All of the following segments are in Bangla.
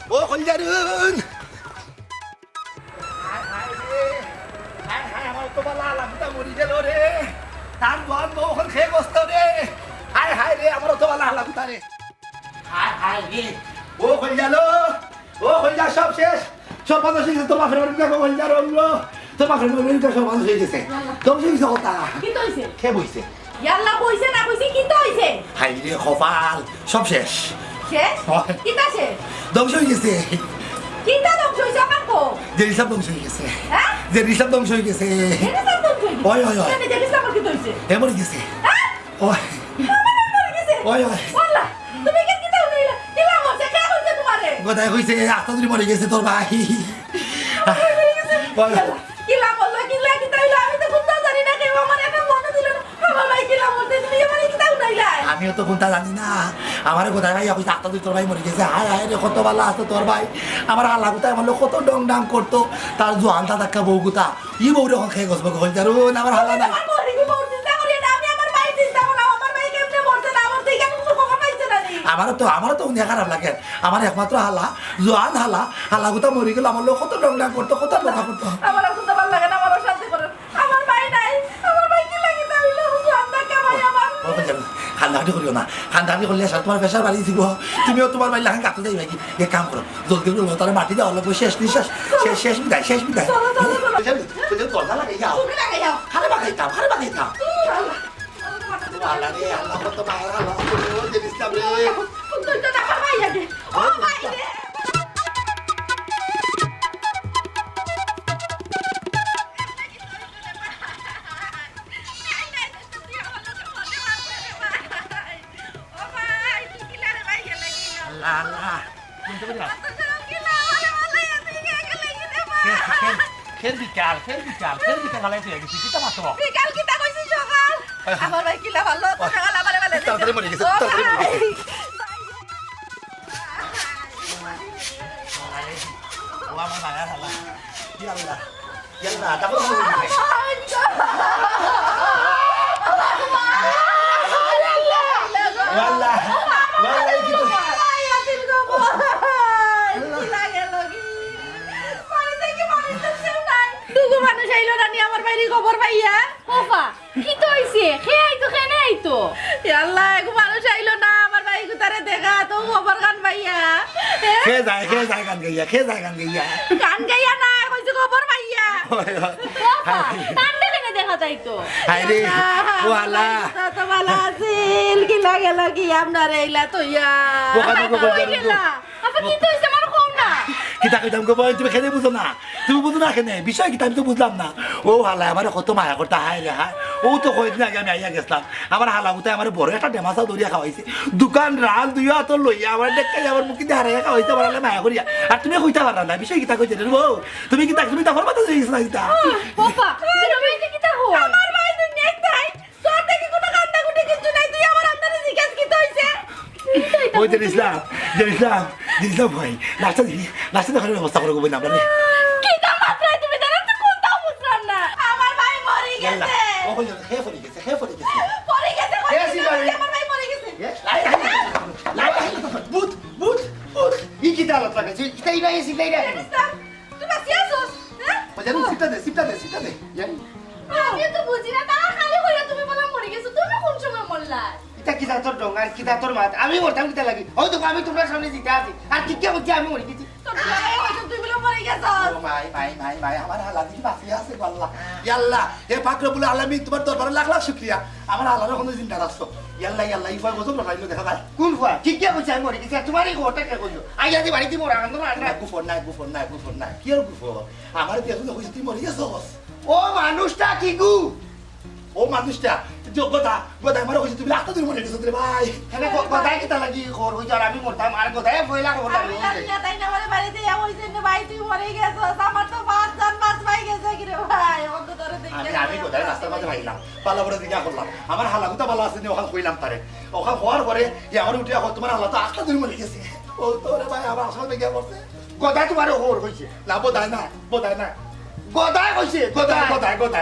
ও কইজারুন আমার তো বালা লাগতা মরি গেল রে তার জোয়ান বউ এখন খেয়ে বসতো রে হায় হায় রে আমার তো বালা লাগতা রে হায় হায় রে ও কইজালো ও কইজা সব শেষ সব মানুষ হয়ে গেছে তোমার ফেরত দেখো কইজা রঙলো তোমার ফেরত সব মানুষ হয়ে গেছে তুমি হয়েছে কথা কি তো হইছে খেয়ে বইছে ইয়াল্লা কইছে না কইছে কি তো হইছে হাই রে কপাল সব শেষ শেষ হয়। কি তা শেষ ধ্বংস হয়ে গেছে কি তা ধ্বংস হইছে আমার তো যে রিসাব ধ্বংস হয়ে গেছে হ্যাঁ যে রিসাব ধ্বংস হয়ে গেছে এটা তো ধ্বংস হইছে ওই ওই ওই আমি দেখিস আমার কি তো হইছে এমন গেছে হ্যাঁ ওই আমার মরে গেছে ওই ওই ওয়াল্লা তুমি কি তাও নিলা কিলা মরছে কে হইছে তোমারে গোদায় কইছে আস্তা ধরে মরে গেছে তোর ভাই ওই কিলা বললো কিলা কি তাইলো আমি তো কোনটা জানি না কেউ আমার এমন মনে দিল না আমার ভাই কিলা মরছে তুমি আমার কি তাও নাইলা আমিও তো কোনটা জানি না আমার গোদায় ভাই কইছে আস্তা ধরে তোর ভাই মরে গেছে হায় হায় রে কত ভালো আছে তোর ভাই আমার আল্লাহ কোথায় আমার লোক কত ডং ডাং করতো তার জোয়ানটা দেখা বউ কোথা ই বউ রে খেয়ে গসবো হল যারুন আমার হালা নাই আমার মরে কি মরছে না করি না আমি আমার ভাই চিন্তা করো আমার ভাই কেমনে মরছে না আমার থেকে কোনো খবর পাইছে না নি আমারও তো উনি খারাপ লাগে আমার একমাত্র হালা জোয়ান হালা কোথা মরে গেল আমার লোক কত ডং ডাং করতো কত কথা করতো আমার আর কথা ভালো লাগে না আমার শান্তি করে আমার ভাই নাই আমার ভাই কি লাগে তাইলো আমরা কেমন আমার খান্দাহাটি করিও না খান্দাহাটি করলে আসলে তোমার প্রেশার বাড়িয়ে দিব তুমিও তোমার বাড়ি লাগান কাটতে যাই নাকি এক কাম করো জলদি করে তারা মাটি দেওয়া লাগবে শেষ নিঃশ্বাস শেষ বিদায় দরজা লাগাই যাও তুমি লাগে যাও খালে বাগাইতাম আল্লাহ রে আল্লাহ কত মায়া আল্লাহ জিনিসটা রে তুই তো আমার ভাই লাগে ও ভাই রে আল্লাহ বুঝতে পারলাম খেল বিকাল গালাই তুই গেছি কিতা মাত্র বিকাল কিতা কইছিস সকাল আমার ভাই কিলা ভালো সকাল আমারে বলে তাড়াতাড়ি মরে গেছে ও আমার মায়া হালা ইয়াল্লা তারপর আল্লাহ কি তো মানুষ আইলো না আমার বাইরে খবর পাইয়া ওফা কি তো হইছে খে আইতো খেনে আইতো আল্লাহ এক মানুষ আইলো না আমার ভাই গুতারে দেখা তো খবর গান পাইয়া খেয়ে যায় গান গাইয়া গান গাইয়া না কইছে খবর পাইয়া ওফা টান্ডে কেনে দেখা যাইতো হাই রে ও আল্লাহ তো ভালো আছিল কি লাগে লাগি আপনার এইলা তো ইয়া আপা কি তো হইছে আমার কম না কিতা কইতাম গো বই তুমি খেলে বুঝো না তুমি বুঝো না কেন বিষয় কিতা আমি তো বুঝলাম না ও হালা আমার কত মায়া করতে হায় রে হায় ও তো কয়েকদিন আগে আমি আইয়া গেছিলাম আমার হালা গুতে আমার বড় একটা ডেমাসা দরিয়া খাওয়াইছে দোকান রাল দুইয়া তো লইয়া আমার দেখাই আমার মুখে দিয়ে হারাইয়া খাওয়াইছে আমার হালা মায়া করিয়া আর তুমি কইতা পারা না বিষয় কিতা কইতে রে বউ তুমি তা ফরমাতে যাইছ না কিতা ওফা তুমি কি তা হো আমার ভাই দুনিয়ায় তাই তোর থেকে কোনো কান্না কুটি কিছু নাই তুই আমার আপনারে জিজ্ঞাসা কি তো হইছে ওই দিলাম ভাই লাস্টে দেখার ব্যবস্থা করে বই না আমরা কি না মাত্রায় তুমি জানো তো কোনটা বুঝলাম না আমার ভাই মরে গেছে ও হল খেয়ে পড়ে গেছে মরে গেছে Yes, you are. আমার ভাই মরে গেছে বুট ই কি তালা লাগাইছে কিতা ইবা এসি লাইরা তুই বাসি আসোস হ্যাঁ বাজারে সিপটা দে জানি আমি তো বুঝি না তা খালি কইরা তুমি বলা মরে গেছো তুমি কোন সময় মরলা এটা কিতা তোর ডং আর কিতা তোর মাত আমি মরতাম কিতা লাগি ওই তো আমি তোমার সামনে জিতে আছি আর কি কে হচ্ছে আমি মরে গেছি তোর ভাই হয়তো তুই বলে মরে গেছস ও ভাই আমার হালা দিন বাসি আছে আল্লাহ ইয়াল্লাহ হে পাক রব্বুল আলামিন তোমার দরবারে লাখ লাখ শুকরিয়া আমার আল্লাহর কোনো চিন্তা রাখছো ইয়াল্লাহ ইফা গজব লাগাইলো দেখা যায় কোন ফুয়া কি কে হচ্ছে আমি মরে গেছি আর তোমার এই ঘরটা কে কইলো আইয়া দি বাড়িতে মোরা আনন্দ না না গুফর নাই কি আর গুফর আমার দেখুন কইছে তুই মরে গেছস ও মানুষটা কি গু ও মানুষটা গোদা আমার কইছে তুমি লাখটা তুই মরে গেছস রে ভাই এখানে কথাই কিতা লাগি ঘর হইছে আর আমি মরতাম আর কথাই ফয়লা খবর আমি জানি না তাই না আমার বাড়িতে যা হইছে না ভাই তুই মরে গেছস আমার তো পাঁচ জন মাছ পাই গেছে কি রে ভাই অন্ত ধরে দেখে আমি কোথায় রাস্তার মাঝে ভাইলাম পালা বড় দিকে করলাম আমার হালাগুতা ভালো আছে ওখানে কইলাম তারে ওখানে হওয়ার পরে যে আমার উঠে এখন তোমার হালা তো আটটা দিন মরে গেছে ও তোরে ভাই আমার আসলে বেগে পড়ছে কথা তোমার ঘর হইছে না বোধায় না গদাই কইছে গদাই গোদায়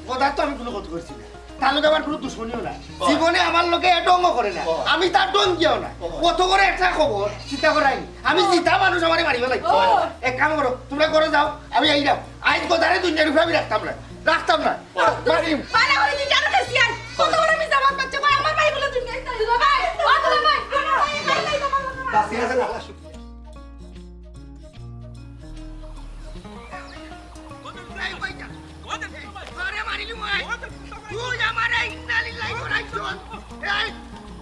গদার তো আমি কোনো কথা করছি না তার লোকে আমার কোনো দুশ্মনীও না জীবনে আমার লোকে ডঙ্গ করে না আমি তার ডঙ্গিও না কত করে একটা খবর চিন্তা করাইনি আমি জিতা মানুষ আমারে মারিব লাগবে এক কাম করো তোমরা করে যাও আমি এই যাও আইন কোথারে দুনিয়ার উপরে আমি রাখতাম না মারিম পালা করে তুই জানো কেসি আর কত বড় মিছা বাপ বাচ্চা কই আমার ভাই বলে তুমি একটা দিলো ভাই ও দুলা ভাই দাসি আছে না আল্লাহ শুকর তুই আমারে ইন্নালিল্লাহি করাইছস এই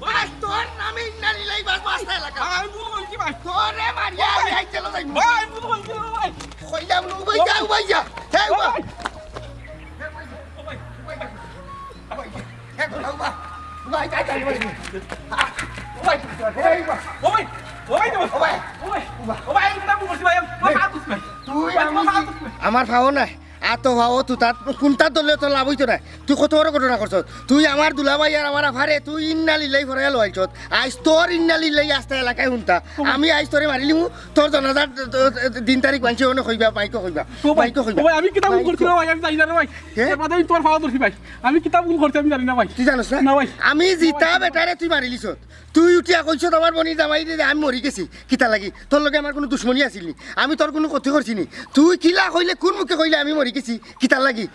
বাস তোর নামে ইন্নালিল্লাহি বাস বাসা লাগা আমি বল কি ভাই তোরে মারিয়া আমি আই চলো যাই ভাই বল কি ভাই কইলাম নু ভাই যা ভাই যা হে ভাই ভাই ভাই ভাই ভাই আমার ভাও নাই এত ভাও তুই তার কোনটা দলে তো লাভ হইতো না তুই কত বড় ঘটনা করছ তুই আমার দুলাভাই আর আমার আফারে তুই ইন্নালিল্লাহি ফরে লইছ আজ তোর ইন্নালিল্লাহি আস্তে এলাকায় হুনতা আমি আজ তোরে মারিলিমু তোর জনাজার দিন তারিখ বানছে ওনে কইবা মাইকো কইবা ভাই আমি কিতাব ভুল করছি না ভাই আমি জানি না ভাই এরপরে আমি তোমার ফাওয়া ধরছি ভাই আমি কিতাব ভুল করছি আমি জানি না ভাই তুই জানিস না না ভাই আমি জিতা বেটারে তুই মারিলিছ তুই উঠিয়া কইছ তোমার বনি জামাই যে আমি মরি গেছি কিতা লাগি তোর লগে আমার কোনো দুশ্মনী আসিলনি আমি তোর কোনো ক্ষতি করছিনি তুই কিলা কইলে কোন মুখে কইলে আমি মরি গেছি কিতা লাগি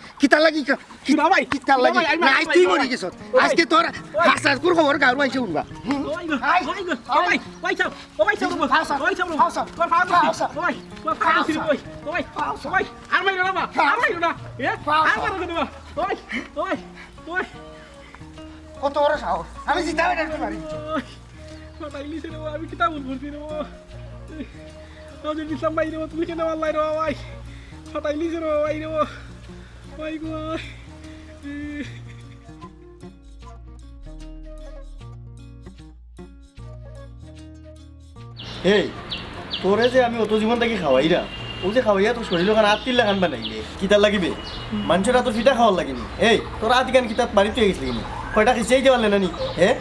না ভাই কিতা লাগি না আজ তুই মরি গেছ আজকে তোর হাসার কোন খবর গাঁর মাইছে উনবা কত বড় সাহস আমি জিতা বেটারে মারি আমি কিতাব ভুল করছি রে ইসলাম ভাই রে তুমি কেন আল্লাহ রে ভাই ফাটাইলি রে ভাই রে ভাই গো এই তোরে যে আমি অত জীবন থাকি খাওয়াই না ও যে খাওয়াইয়া তোর শরীর ওখানে আত্মীর লাগান বানাইলে কিতার লাগিবে মানুষের তোর ফিটা খাওয়ার লাগিনি এই তোর আতি গান কিতাব বাড়িতে গেছিলি কিনি কয়টা খিচাই দেওয়ার নানি হ্যাঁ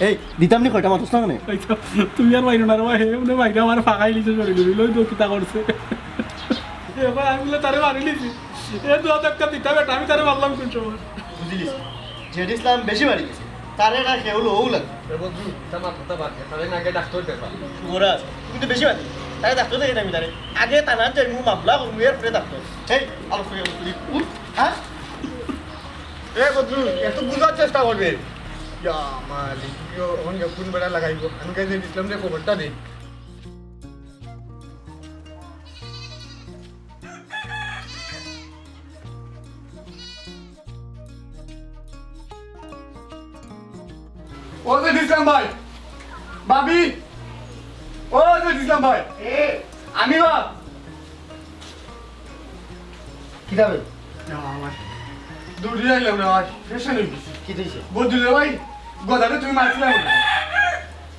এই দিতাম নি কয়টা মাতস না মানে তুমি আর মাইরো না রে ভাই এমনি ভাইটা আমার ফাঁকাই লিছে শরীর লই তো কিতা করছে এবার আমি বলে তারে মারি লিছি এ দু হাজার টাকা দিতে বেটা আমি তারে মারলাম কোন সময় বুঝলিস জেড ইসলাম বেশি বাড়ি গেছে তারে না খেউলো ও লাগে শুভরাজ কিন্তু বেশি বাড়ি তারে ডাক্তার দেখে আমি তারে আগে টানার যাই মু মামলা মুয়ের পরে ডাক্তার এই আলোচনা হ্যাঁ এ বদরু একটু বুঝার চেষ্টা করবে ইয়া মালিক অনেক কোন বেড়া লাগাইব আমি কাছে ইসলাম রে খবরটা দিই ও যে ইসলাম ভাই ভাবি ও যে ইসলাম ভাই আমি বাপ কিতা বে আমার দূর যাইলাম না ভাই ফেশন হয়ে গেছি কি দিছে বদলে ভাই গদারে তুমি মারছিলাম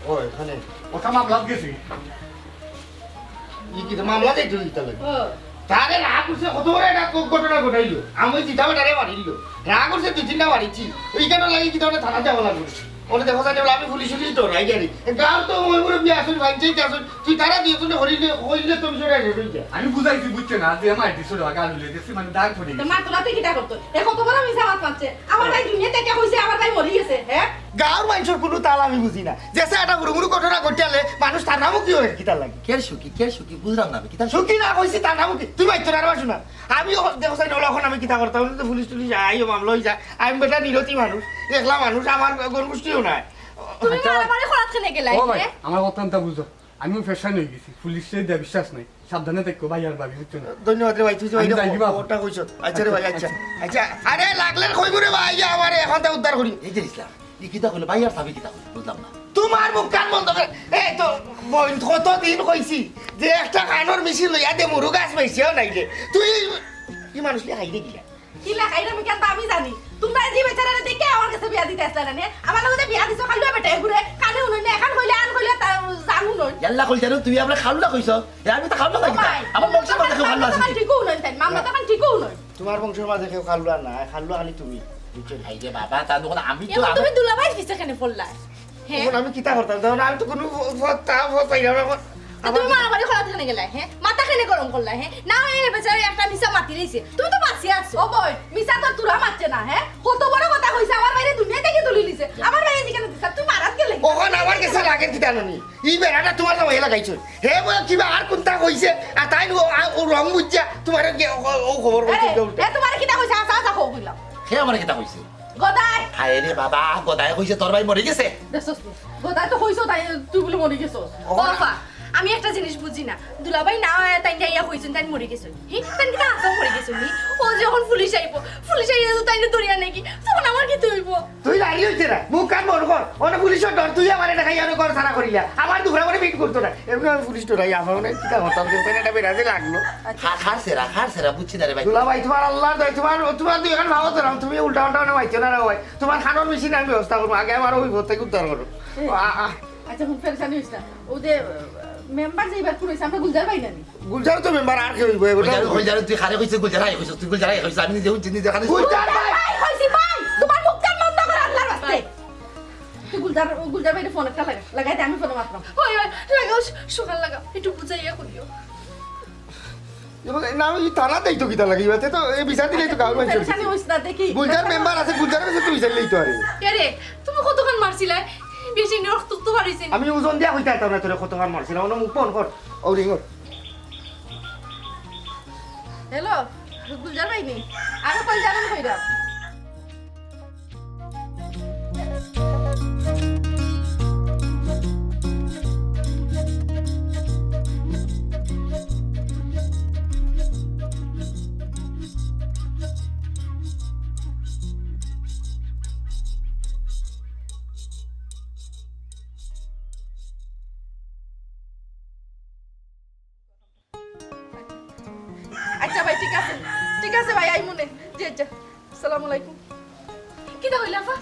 ও এখানে ওটা মামলাত গেছি ই কি মামলা দেই তুই কিতা লাগে তারে রাগ করছে কত বড় একটা ঘটনা ঘটাইলো আমি জিতা বেটারে মারিলো রাগ করছে দুই তিনটা মারিছি ওইখানে লাগি কি তোরে থানা যাব লাগবে ওরে দেখো জানি আমি পুলিশ পুলিশ ডরাই গেলি গাঁও তো ওই পুরো বিয়া আসুন ভাই যেই আসুন তুই তারা দিয়ে তুই হরিলে হইলে তুমি সরে যাবে আমি বুঝাইছি বুঝছে না যে আমার দিছো গাল হইলে দেখছি মানে দাগ পড়ে গেছে মা তোরা তুই কিটা করতো এ কত বড় মিছা বাপ বাচ্চা আমার ভাই দুনিয়া থেকে কইছে আমার ভাই মরি গেছে হ্যাঁ গাঁর মানুষের কোনো তাল আমি বুঝি না যেসে একটা গুরু গুরু ঘটনা ঘটিয়ালে মানুষ তার নামও কি হয় কিতার লাগে কে সুখী বুঝলাম না কিতা সুখী না কইছি তার নামও কি তুই বাইতো না বাসু না আমি দেখো সাই নলখন আমি কিতা করতাম পুলিশ টুলিশ আইও মামলা হয়ে যায় আমি বেটা নিরতি মানুষ একলা মানুষ আমার গণগোষ্ঠীও নাই তুমি মারামারি করাত কেনে গেলাই ও ভাই আমার অত্যন্ত বুঝো আমি ফ্যাশন হয়ে গেছি পুলিশের দেয়া বিশ্বাস নাই সাবধানে থাকো ভাই আর ভাবি বুঝছো না ধন্যবাদ রে ভাই তুই আমি যাই কি বাবা? ওটা কইছ আচ্ছা রে ভাই আচ্ছা আচ্ছা আরে লাগলে কইব রে ভাই আমার এখন তা উদ্ধার করি এই যে ইসলাম এই কিতা হলো ভাই আর সাবি কিতা হলো বুঝলাম না তোমার মুখ কান বন্ধ করে এই তো কত দিন কইছি যে একটা কানর মিছিল লইয়া দে মুরু গাছ পাইছেও নাইলে তুই কি মানুষ লিয়া হাইরে গিলা কি লাগাই আমি কেন আমি জানি তোমরা যে বেচারারে দেখে আমার কাছে বিয়া দিতে আসলা না আমার লগে বিয়া দিছো খালি বেটা ঘুরে কানে উনি না এখন কইলে আন কইলে জানু নই ইয়াল্লা কইছ তুই আমরা খালুলা কইছ আমি তো খালুলা থাকি আমার বংশের মধ্যে খালু আছে ঠিকও নই তাই মামলা তখন ঠিকও নই তোমার বংশের মাঝে কেউ খালুয়া না খালুয়া খালি তুমি ভাই যে বাবা তা দোকান আমি তো এখন তুমি দুলাভাই পিছে কেনে পড়লা হ্যাঁ এখন আমি কিতা করতাম তখন আমি তো কোনো পাইলাম না তুমি মারামারি করাত কেনে গেলাই হ্যাঁ মাথা কেনে গরম করলা হ্যাঁ না এই বেচারা একটা মিছা মাতি রইছে তুমি তো বাঁচিয়ে আছো ও বই মিছা তো তুরা মারছে না হ্যাঁ কত বড় কথা হইছে আমার বাইরে দুনিয়া থেকে তুলি লিছে আমার বাইরে যেখানে দিছা তুই মারাত গেলে ওখান আমার কাছে লাগের কিতা ননি ই বেড়াটা তোমার জামাই লাগাইছো হে বলে কিবা আর কোনটা কইছে আর তাই ও রং বুঝছা তোমার ও খবর কইছে এ তোমার কিটা কইছে আসা আসা কও কইলাম সে আমার কিতা কইছে গদাই হায় রে বাবা গদায় কইছে তোর ভাই মরে গেছে দেখছস গদাই তো কইছো তাই তুই বলে মরে গেছস বাবা আমি একটা জিনিস বুঝি না দুলাভাই না তাই ইয়া হইছেন তাই মরে গেছেন হি তাই কি আসাও মরে গেছেন নি ও যখন পুলিশ আইবো তো তাই না দরিয়া নাকি তখন আমার কি হইব তুই লাড়ি হইছে না মুখ কান বড় কর অনেক পুলিশের ডর তুই আমার এটা খাই আর কর সারা করিলা আমার দুপুরা করে মিট করতো না এমনি আমি পুলিশ ডরাই আমার মনে কিতা হতাম যে পেনাটা বেরাজে লাগলো খার সেরা বুঝছি না রে ভাই দুলা ভাই তোমার আল্লাহ দয় তোমার দুই এখন ভাবো তো না তুমি উল্টা উল্টা না ভাইছো না ভাই তোমার খানোর মেশিন আমি ব্যবস্থা করবো আগে আমার ওই ভর্তি উদ্ধার করো আচ্ছা হুন ফেরসানি হইছ না ও যে মেম্বার যে এবার পুরো আমরা গুলজার ভাই নানি গুলজার তো মেম্বার আর কি হইব এগুলো গুলজার তুই খারে কইছিস গুলজার আই কইছিস তুই গুলজার আই কইছিস আমি নিজে হচ্ছি নিজে খারে গুলজার ভাই ভাই কইছি ভাই তোমার মুখ কান বন্ধ কর আল্লাহর রাস্তায় তুই গুলজার ভাইরে ফোন একটা লাগাই দে আমি ফোন মারতাম ওই লাগাও সকাল লাগাও একটু বুঝাইয়া করিও না আমি থানা দেই তো কিতা লাগিবা তো এই বিচার দিলেই তো গাঁর মানুষ ফেরসানি হইছ না দেখি গুলজার মেম্বার আছে গুলজার কাছে তুই চাইলেই তো আরে আরে তুমি কতক্ষণ মারছিলে বেশি রক্ত তো বাড়িছে আমি ওজন দিয়া হইতা তাও না তোরে কতবার মারছিলাম অন্য মুখ ফোন কর ও রিং হ্যালো গুলজার ভাই নি আরে কই জানেন কইরা আচ্ছা ভাই ঠিক আছে ভাই আই মনে জি আচ্ছা আসসালামু আলাইকুম কি দা হইলা ফা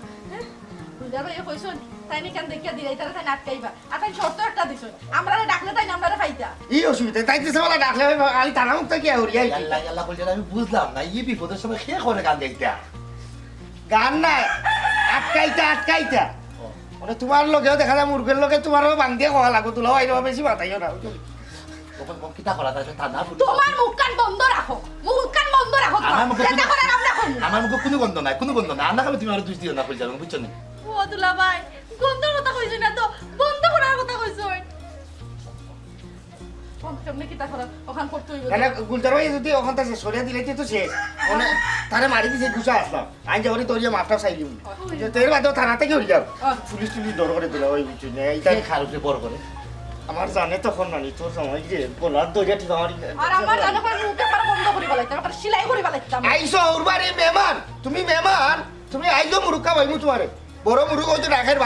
গুলজার ভাই কইছন তাই নি কেন দেখিয়া দিলাই তারা তাই নাটকাইবা আর তাই শর্ত একটা দিছন আমরারে ডাকলে তাই আমরারে পাইতা ই অসুবিধা তাই তো সবাই ডাকলে আমি থানা মুখ থেকে হরিয়াই আল্লাহ আল্লাহ গুলজার আমি বুঝলাম না এই বিপদের সময় কে করে গান দেখতা গান না আটকাইতা মানে তোমার লগেও দেখা যায় মুরগের লগে তোমারও বান্ধিয়ে কোয়া লাগো তোলাও আইরবা বেশি মাথাইও না তখন কম কিতা করা তাই থানা পুলিশ তোমার মুখ কান বন্ধ রাখো মুখ কান বন্ধ রাখো আমার মুখে যেটা করে আমরা করব আমার মুখে কোনো গন্ধ নাই কোনো গন্ধ নাই আন্না খাবে তুমি আর দুই দিও না গুলজার বুঝছো না ও দুলাভাই গন্ধর কথা কইছ না তো বন্ধ করার কথা কইছ কেমনে কিতা করা ওখান করতে হইব মানে গুলজার ভাই যদি ওখান থেকে সরিয়ে দিলে তো শেষ মানে তারে মারি দিছে গুছা আসলাম আইন যাবনি তোর মাফটা চাইলি তোর বাদেও থানা থেকে হরি যাও পুলিশ টুলিশ ডর করে দিল ওই বুঝছো না এইটাই খারুকে বড় করে আমার জানে তখন নানি তোর সময় যে বলার দইয়া ঠিক আমার আর আমার জানো করে মুখে পার বন্ধ করি বলাইতাম একটা সেলাই করি বলাইতাম আইসো উরবারে মেহমান তুমি আইসো মুরুক্কা ভাইমু তোমারে বড় মুরুক হয়তো রাখের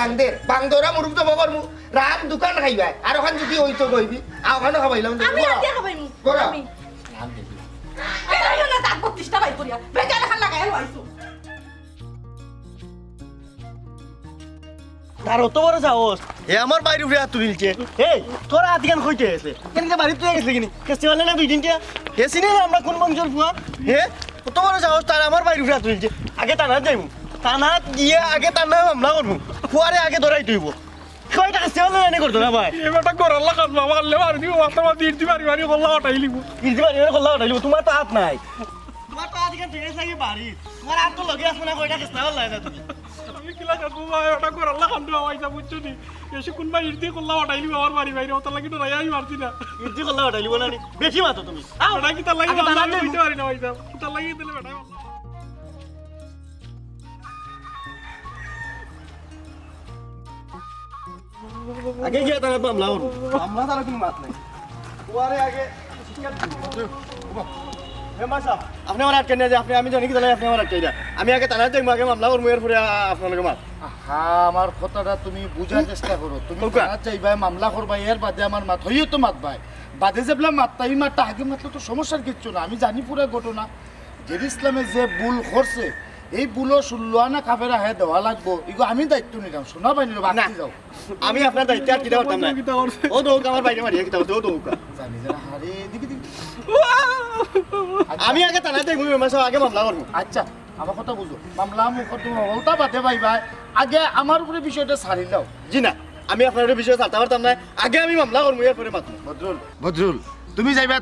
বাংদরা মুরুক তো বাবার রাত দোকান খাইবা আর ওখান যদি হইতো কইবি আর ওখানে খাবাইলাম আমি আর দিয়া খাবাই বড়। আমি নাম দেখি এটা না তাক 32টা বাই করিয়া বেজা দেখান লাগাই আইছো তার অত বড় সাহস এ আমার বাইরে উঠে হাত তুলিলছে এই তোরা হাত গান কইতে আছে কেন বাড়ি তুই গেছিলি কিনি কেসতে পারলে না দুই দিনটা হে চিনি না আমরা কোন বংশের ফুয়া হে কত বড় সাহস তার আমার বাইরে উঠে হাত তুলিলছে আগে টানা যাইমু টানা গিয়ে আগে টানা হামলা করবো ফুয়ারে আগে ধরাই তুইব কয়টা কাছে হলে এনে করতো না ভাই এবারটা গরাল লাগাত বাবা আল্লে মারি দিব মাথা মাথা ইরতি মারি মারি গল্লা ওটাই লিব ইজি বাড়ি এনে করলা ওটাইব তোমার তো হাত নাই তোমার তো হাত এখান থেকে সাইকে বাড়ি তোমার হাত তো লগে আসবে না কয়টা কাছে হল না তুমি আমি কিলা কাকু ভাই ওটা গরাল লাগান দেওয়া হইতা বুঝছো নি এসে কোনবা ইরতি গল্লা ওটাই লিব আমার বাড়ি বাইরে ওটা লাগি তো রাই মারতি না ইজি করলা ওটাইব না বেশি মাতো তুমি ওটা কি তার লাগি আগে টানা আমি যাইবো। হইতে পারি না হইতা কি তার লাগি দিলে বেটা আগে গিয়ে তারা মামলা করবো মামলা তারা কোনো মাত নাই ওয়ারে আগে আপনি আমার আটকে নিয়ে আপনি আমি জানি কি তাহলে আপনি আমার আটকে যা আমি আগে তারা যাই আগে মামলা করবো এরপরে আপনাকে মাত হ্যাঁ আমার কথাটা তুমি বুঝার চেষ্টা করো তুমি ওকা। জানা চাইবা মামলা করবা এর বাদে আমার মাত হইও তো মাত ভাই বাদে যে বলে মাতটা এই মাতটা আগে মাতলে তো সমস্যার কিচ্ছু না আমি জানি পুরো ঘটনা জেদ ইসলামে যে ভুল করছে এই ভুলও ষোলো আনা কাফেরা হ্যাঁ দেওয়া লাগবো এগুলো আমি দায়িত্ব নিলাম শোনা পাইনি না বাকি যাও আমি আপনার দায়িত্ব আর কিটা করতাম না ও দৌড় আমার বাইরে মারিয়ে কিটা করতে ও দৌড় জানি যারা হারে দিকে দিকে আমি আগে তারা যাই আগে মামলা করবো আচ্ছা আমার কথা বুঝো মামলা মুকদ্দমা ওটা বাদে পাইবা আগে আমার উপরে বিষয়টা ছাড়ি দাও জি না আমি আপনার বিষয়ে চালতে পারতাম না আগে আমি মামলা করবো এরপরে মাতবো বদরুল তুমি যাইবা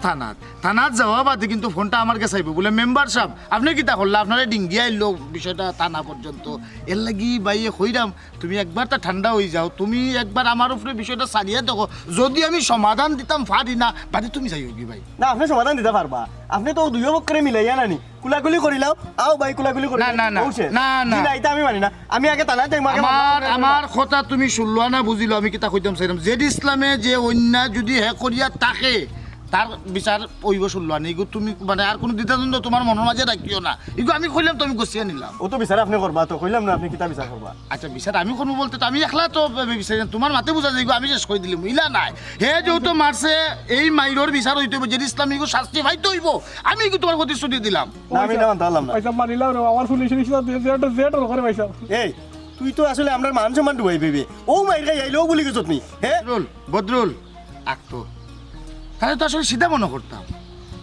থানাত যাওয়া বাদে কিন্তু ফোনটা আমার কাছে আইব বলে মেম্বার সাহেব আপনি কিতা করলা আপনারা ডিঙ্গি আইলো বিষয়টা থানা পর্যন্ত এর লাগি বাইয়ে কইরাম তুমি একবার তা ঠান্ডা হয়ে যাও তুমি একবার আমার উপরে বিষয়টা সারিয়ে দেখো যদি আমি সমাধান দিতাম পারি না বাদে তুমি যাইও কি ভাই না আপনি সমাধান দিতে পারবা আপনি তো দুই পক্ষরে মিলাইয়া নানি কুলাকুলি করিলাও আও ভাই কুলাকুলি করি না, না, না, না, না। না এটা আমি মানি না আমি আগে তালা যাই আমার কথা তুমি শুনলো না বুঝিলো আমি কিতা কইতাম চাইলাম জেড ইসলামে যে অন্যায় যদি হে করিয়া থাকে তার বিচার ওইব শুনলো না এগুলো তুমি মানে আর কোনো দ্বিধাদ্বন্দ্ব তোমার মনের মাঝে রাখিও না এগুলো আমি কইলাম তো আমি গছিয়ে নিলাম ও তো বিচার আপনি করবা তো কইলাম না আপনি কিতা বিচার করবা আচ্ছা বিচার আমি করবো বলতে তো আমি একলা তো বিচার তোমার মাতে বুঝা যাইগো আমি শেষ করে দিলাম ইলা নাই হে যেহেতু মারছে এই মাইরর বিচার হইতে হইব জেড ইসলাম এগুলো শাস্তি পাইতে হইব আমি কি তোমার প্রতিশ্রুতি দিলাম না আমি না মানতে পারলাম না পয়সা মানিলাম রে আমার পুলিশ জেট করে পয়সা এই তুই তো আসলে আমরা মান সম্মান ডুবাই পেবে ও মাইর গাই আইলো বলি গেছত নি হ্যাঁ বদরুল আঁকতো তাহলে তো আসলে সিধা মনে করতাম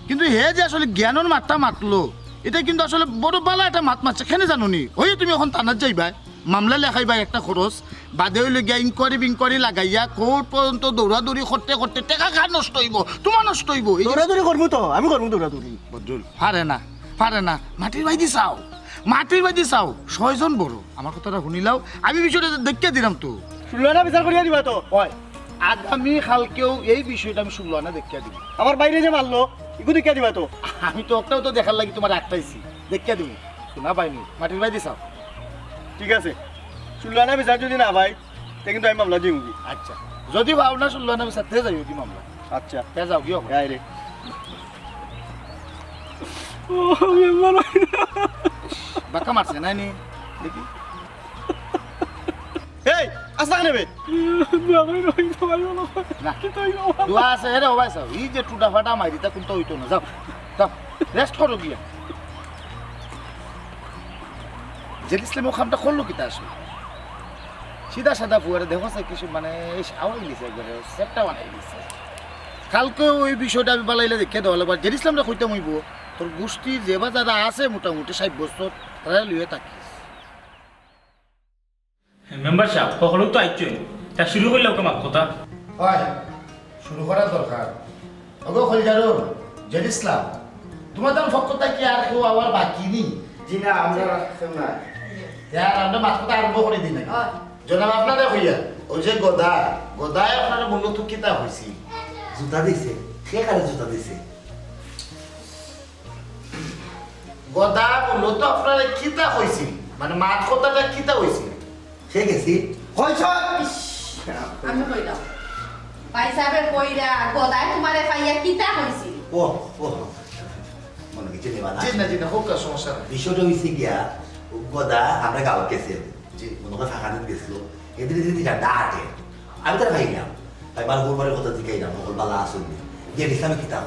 কিন্তু হে যে আসলে জ্ঞানের মাত্রা মাতলো এটা কিন্তু আসলে বড় বালা একটা মাত মারছে কেন জানো নি ওই তুমি এখন থানাত যাইবা মামলা লেখাইবা একটা খরচ বাদে হইলে গিয়া ইনকোয়ারি লাগাইয়া কোর্ট পর্যন্ত দৌড়াদৌড়ি করতে করতে টেকা খা নষ্ট হইব তোমার নষ্ট হইব দৌড়াদৌড়ি করবো তো আমি করবো দৌড়াদৌড়ি বদরুল পারে না মাটির বাইদি চাও 6জন বড় আমার কথাটা শুনিলাও আমি বিষয়টা দেখিয়ে দিলাম তো শুনলো না বিচার করিয়া দিবা তো হয় আগামী কালকেও এই বিষয়টা আমি শুনলো না দেখিয়ে দিব আমার বাইরে যে মারলো ইগু দেখিয়া দিবা তো আমি তো ওটাও তো দেখার লাগি তোমার একটাইছি দেখিয়া দিব শোনা পাইনি মাটির বাইদি চাও ঠিক আছে শুনলো না বিচার যদি না ভাই তে কিন্তু আমি মামলা দিই আচ্ছা যদি ভাবনা শুনলো না আমি সাথে যাইও কি মামলা আচ্ছা তে যাও গিয়ে আয় রে ও মেম্বার বাঁকা মারছে নাই নি দেখি এই আসা নেবে না দোয়া আছে রে ওবাই চাও এই যে টুটা ফাটা মারি তা কোনটা হইতো না যাও যাও রেস্ট করো গিয়া জেল ইসলাম ওখানটা করলো কিতা আসলে সিধা সাদা ফুয়ারে দেখো কিছু মানে আওয়াজ দিছে একবারে সেটটা বানাই দিছে কালকে ওই বিষয়টা আমি বালাইলে দেখে দেওয়া লাগবে জেল ইসলামটা কইতে মইব তোর গোষ্ঠীর যে বা যারা আছে মোটামুটি 60 বছর তারা লইয়ে থাকিস মেম্বার সাহেব সকলেও তো আইছো তা শুরু করলে ওকে মাত কথা হয় শুরু করার দরকার ওগো খলিজারুল জেল ইসলাম তোমার তো ফকতা কি আর কেউ আবার বাকি নেই জি না আমরা না ইয়ার আমরা মাত কথা আরম্ভ করে দিই নাকি জনাব আপনারা হইয়া ওই যে গদায় আপনারা মূলত কিতা হইছি জুতা দিছে সে কারে জুতা দিছে গদা মূলত আপনারা কিতা হইছি মানে মাত কথাটা কিতা হইছি সে গেছি আমি কইলাম ভাই সাহেবের কইরা গদায় তোমারে পাইয়া কিতা হইছিল ও মনে কিছু নেবা না জি না হোক সমস্যা নাই বিষয়টা হয়েছে গিয়া গদা আমরা গাঁৱত গেছে যে মনে করে ফাঁকা দিন গেছিল এদিকে যদি ডাকে আমি তার ভাইলাম ভাই বার গোলবারের কথা জিগাইলাম মঙ্গল বালা আসুন যে ইসলামে কিতাব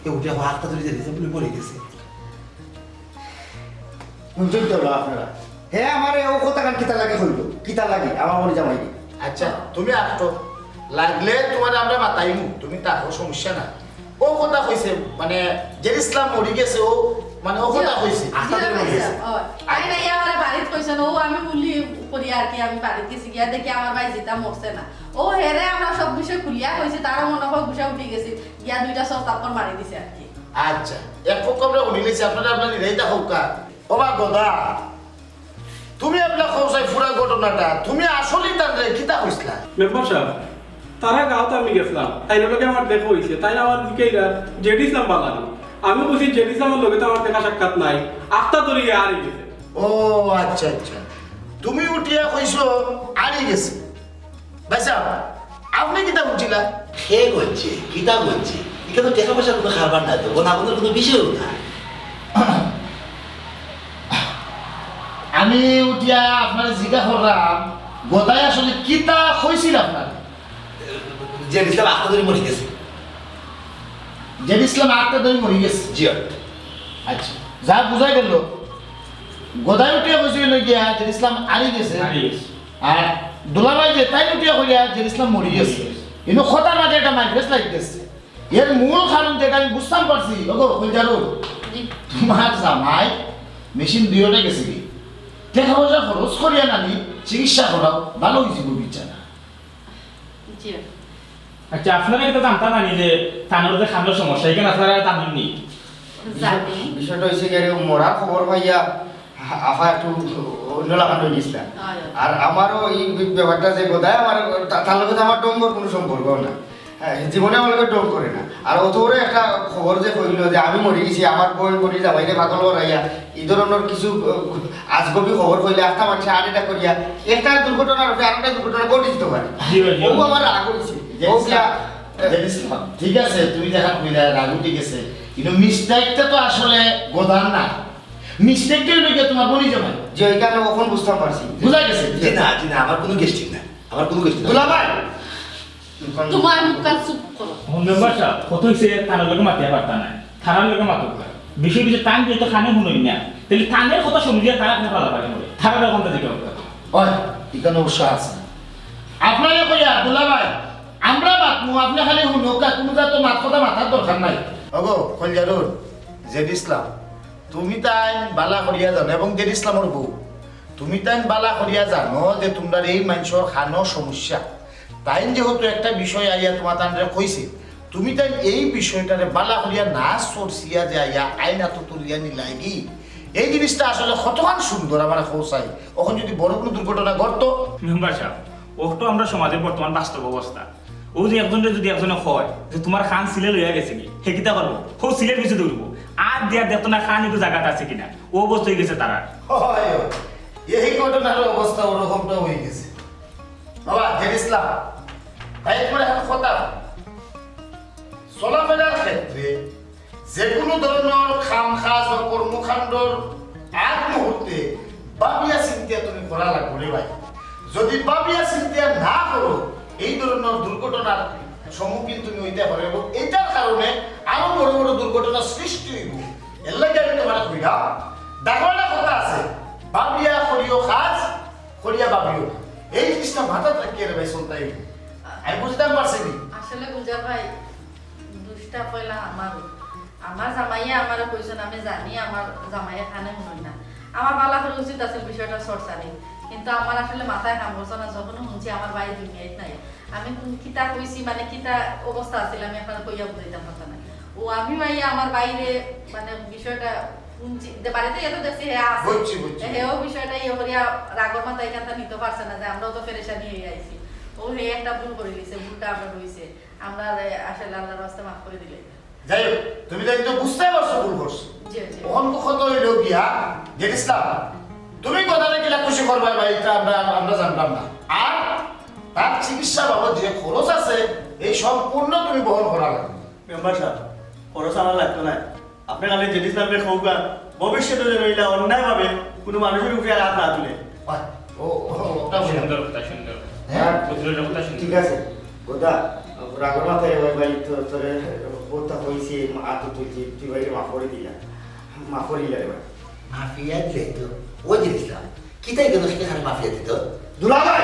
এ উঠে হাতটা ধরে যে দিছে বলে পড়ে গেছে শুনছেন তো আপনারা হ্যাঁ আমার ও কথা কান কিতা লাগে হইলো কিতা লাগে আমার মনে জামাই আচ্ছা তুমি আসতো লাগলে তোমার আমরা মাতাইমু তুমি তার সমস্যা না ও কথা কইছে মানে জেল ইসলাম মরি গেছে ও মানে ও কথা কইছে আই নাই আমার বাড়িতে কইছেন ও আমি বলি করি আর কি আমি বাড়িতে গেছি গিয়া দেখি আমার ভাই জিতা মরছে না ও হেরে আমরা সব বিষয় খুলিয়া কইছি তারও মনে হয় গুছা উঠে গেছে গিয়া দুইটা সব তাপর মারি দিছে আর কি আচ্ছা এক পক্ষ আমরা উনিলেছি আপনারা আপনার নিরাইতা হোকা ও বা গদা তুমি আপনার খোঁজাই পুরা ঘটনাটা তুমি আসলেই তার কিতা কইছিলা মেম্বার সাহেব তারা গাঁৱত আমি গেছিলাম তাইর লগে আমার দেখা হয়েছে তাই আমার জিকাইলা জেড ইসলাম বালানি আমি বলছি জেড ইসলামের লগে তো আমার দেখা সাক্ষাৎ নাই আত্মা ধরিয়ে আর গেছে ও আচ্ছা তুমি উঠিয়া কইছো আড়ি গেছে ভাইসা আপনি কিতা উঠিলা সে করছে কিতাব করছে এখানে তো টাকা পয়সার কোনো খাবার না তো গোনাগুলোর কোনো বিষয়ও না আমি উঠিয়া আপনার জিজ্ঞা করলাম গোদায় আসলে কিতা কইছিল আপনার যে ইসলাম আত্মা ধরে মরে গেছে জেড ইসলাম আটটা ধরে মরি গেছে জি আচ্ছা যা বুঝাই গেল গোদায় উঠিয়া কইছিল গিয়া জেড ইসলাম আড়ি গেছে আর দুলাভাই যে তাই উঠিয়া কইয়া জেড ইসলাম মরি গেছে কিন্তু খতার মাঝে একটা মাইগ্রেস লাগতেছে এর মূল কারণ যেটা আমি বুঝতাম পারছি ওগো কইজারুল তোমার জামাই মেশিন দুইটা গেছে কি টাকা পয়সা খরচ করিয়া নানি চিকিৎসা করাও ভালো হয়েছিল বিছানা জি আচ্ছা আপনারা এটা জানতা জানি যে তানোর যে খানোর সমস্যা এখানে আপনারা জানেননি জানি বিষয়টা হয়েছে গিয়ে মরার খবর পাইয়া আফা একটু অন্য লাগানো হয়ে গেছিলাম আর আমারও এই ব্যাপারটা যে বোধহয় আমার তার লগে তো আমার ডোঙ্গর কোনো সম্পর্ক না হ্যাঁ, জীবনে আমার লগে ডোম করে না আর অত বড় একটা খবর যে কইল যে আমি মরে গেছি আমার বই মরি যাবাইরে পাগল করাইয়া এই ধরনের কিছু আজগবি খবর কইলে একটা মানুষ আর এটা করিয়া একটা দুর্ঘটনার আরেকটা দুর্ঘটনা ঘটে যেতে পারে ও আমার রাগ হয়েছে ঠিক আছে তুমি দেখা কইলা রাগু ঠিক আছে কিন্তু মিস্টেকটা তো আসলে গোদান না মিস্টেকটা হইলো কি তোমার বলি জমা যে ওইখানে কখন বুঝতে পারছি বুঝা গেছে জি না আমার কোনো গেস্টিং না আমার কোনো গেস্টিং দুলা ভাই তোমার মুখটা চুপ করো মেম্বার সাহেব কত হয়েছে তানোর লোকে মাতিয়া পারতা না থানার লোকে মাতুক বিষয় বিষয় টান যেহেতু খানে শুনুন না তাহলে টানের কথা শুনলিয়া তারা কেন ভালো পারে থানার ওখান থেকে ওই এখানে অবশ্য আছে আপনারা কইয়া দুলা ভাই আমরা মাতমু আপনি খালি হুনকা কোনো যা তো মাত কথা মাথার দরকার নাই ওগো কলজারুর জেড ইসলাম তুমি তাই বালা করিয়া জানো এবং জেড ইসলামের বউ তুমি তাই বালা করিয়া জানো যে তোমরা এই মানুষের খানো সমস্যা তাই যেহেতু একটা বিষয় আইয়া তোমার তান্ডে কইছে তুমি তাই এই বিষয়টারে বালা করিয়া না সরসিয়া যে আইয়া আইনা তো তুলিয়া নিলাইগি এই জিনিসটা আসলে কতখান সুন্দর আমার খোঁচাই ওখানে যদি বড় কোনো দুর্ঘটনা ঘটতো মেম্বার সাহেব ওটা আমরা সমাজের বর্তমান বাস্তব অবস্থা ও যে একজনে যদি একজনে হয় যে তোমার খান সিলে লইয়া গেছে কি সে কিতা করবো ও সিলের পিছু দৌড়বো আর দেয়ার দেখতো না খান একটু জায়গাটা আছে কিনা ও অবস্থা হয়ে গেছে তারা হয় এই ঘটনার অবস্থা ওরকমটা হয়ে গেছে বাবা জেড ইসলাম তাই তোমার এখন কথা চলাফেরার ক্ষেত্রে যে কোনো ধরনের খাম খাস বা কর্মকাণ্ডর আগ মুহূর্তে ভাবিয়া চিন্তা তুমি করা লাগবে রে ভাই যদি ভাবিয়া চিন্তা না করো এই ধরনের দুর্ঘটনার সম্মুখীন তুমি হইতে পারো এবং এটার কারণে আরো বড় বড় দুর্ঘটনার সৃষ্টি হইব এর লাগে আমি তোমার কইরা দেখো একটা কথা আছে ভাবিয়া করিও কাজ করিয়া ভাবিও এই জিনিসটা মাথা রাখিয়ে রে ভাই চলতাই আমি বুঝতে পারছি আসলে গুলজার ভাই দুষ্টা পয়লা আমার জামাইয়া আমার কইছেন আমি জানি আমার জামাইয়া খানে শুনুন না আমার বালা করে উচিত আছে বিষয়টা চর্চা নেই কিন্তু আমার আসলে মাথায় কাম করছে না যখন শুনছি আমার ভাই দুনিয়ায় নাই আমি কিতা কইছি মানে কিতা অবস্থা আছিল আমি আপনার কইয়া বুঝাইতাম কথা না ও আমি ভাইয়া আমার বাইরে মানে বিষয়টা শুনছি বাড়িতে এত দেখছি হে আছে হেও বিষয়টা ইয়ে করিয়া রাগর মাথায় এখানটা নিতে পারছে না যে আমরাও তো পেরেশানি হয়ে আইছি ও হে একটা ভুল করে দিছে ভুলটা আমরা হইছে আমরা আসলে আল্লাহর রাস্তায় মাফ করে দিলে যাই হোক তুমি তো বুঝতে পারছো ভুল করছো জি জি ওখান কত হইল গিয়া জেড ইসলাম তুমি কথাটা কিলা খুশি করবা ভাই এটা আমরা জানতাম না আর তার চিকিৎসা বাবদ যে খরচ আছে এই সম্পূর্ণ তুমি বহন করা লাগবে মেম্বার সাহেব খরচ আমার লাগতো না আপনি খালি জেড ইসলামকে খৌকা ভবিষ্যতে রইলা অন্যায়ভাবে কোনো মানুষের উপরে হাত না তুলে ওটা সুন্দর কথা সুন্দর হ্যাঁ বুঝলো কথা সুন্দর ঠিক আছে গোদা রাগর মাথায় ওই ভাই তো তোর বোধটা হয়েছে আতো তুই ভাইরে মাফ করে দিলা মাফ করিলা রে ভাই মাফিয়া দিলে তো ও জিনিসটা কিতাই গেল সেখানে মাফিয়া দিত দুলা ভাই